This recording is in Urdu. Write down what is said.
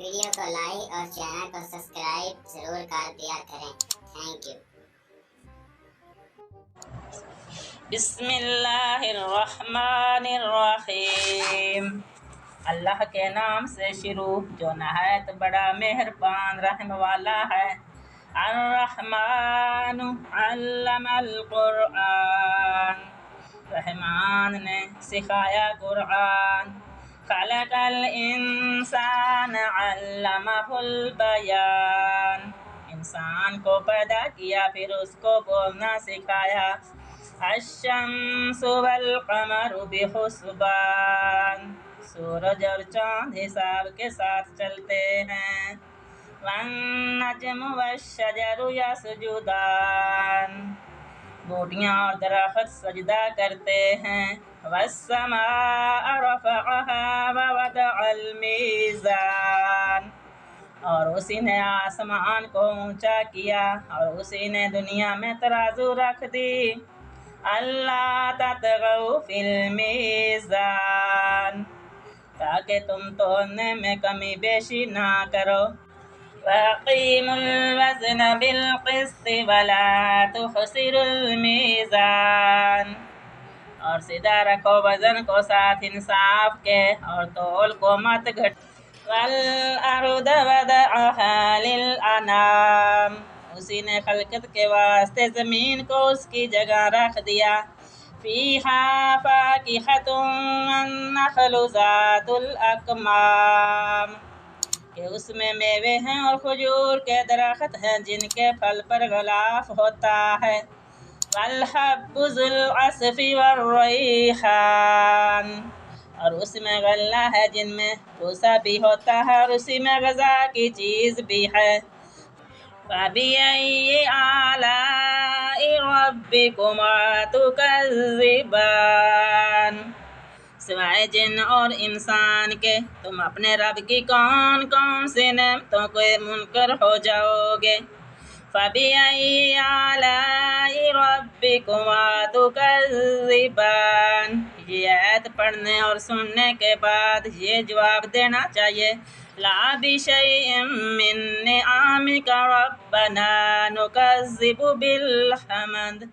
ویڈیو کو لائک اور چینل کو سبسکرائب ضرور کر دیا کریں۔ Thank you. بسم اللہ الرحمن الرحیم۔ اللہ کے نام سے شروع جو نہایت بڑا مہربان رحم والا ہے۔ الرحمن علم القرآن، رحمان نے سکھایا قرآن۔ خلق الانسان علمہ البیان، انسان کو پیدا کیا پھر اس کو بولنا سکھایا۔ الشمس والقمر بحسبان، سورج اور چاند حساب کے ساتھ چلتے ہیں۔ والنجم والشجر یسجدان، بوٹیاں اور درخت سجدہ کرتے ہیں۔ والسماء رفعها ووضع المیزان، اور اسی نے آسمان کو اونچا کیا اور اسی نے دنیا میں ترازو رکھ دی۔ اللہ تطغوا فی المیزان، تاکہ تم تولنے میں کمی بیشی نہ کرو۔ وَأَقِیمُوا الْوَزْنَ بِالْقِسْطِ وَلَا تُخْسِرُوا الْمِیزَانَ، اور سیدھا رکھو وزن کو ساتھ انصاف کے اور تول کو مت گھٹ۔ وَالْأَرْضَ وَضَعَهَا لِلْأَنَامِ، اسی نے خلقت کے واسطے زمین کو اس کی جگہ رکھ دیا۔ فِيهَا فَاكِهَةٌ وَالنَّخْلُ ذَاتُ الْأَكْمَامِ، کہ اس میں میوے ہیں اور کھجور کے درخت ہیں جن کے پھل پر غلاف ہوتا ہے۔ وَالْحَبُّ ذُو الْعَصْفِ وَالرَّيْحَانُ، اور اس میں غلہ ہے جن میں بھوسا بھی ہوتا ہے اور اسی میں غذا کی چیز بھی ہے۔ فَبِأَيِّ آلَاءِ رَبِّكُمَا تُكَذِّبَانِ، سوائے جن اور انسان کے تم اپنے رب کی کون کون سی نعمتوں کو منکر ہو جاؤ گے۔ فَبِأَيِّ آلَاءِ رَبِّكُمَا تُكَذِّبَانِ، یہ آیت پڑھنے اور سننے کے بعد یہ جواب دینا چاہیے، لا بِشَيْءٍ مِّن نِّعَمِكَ رَبَّنَا نُكَذِّبُ بِالْحَمْدِ۔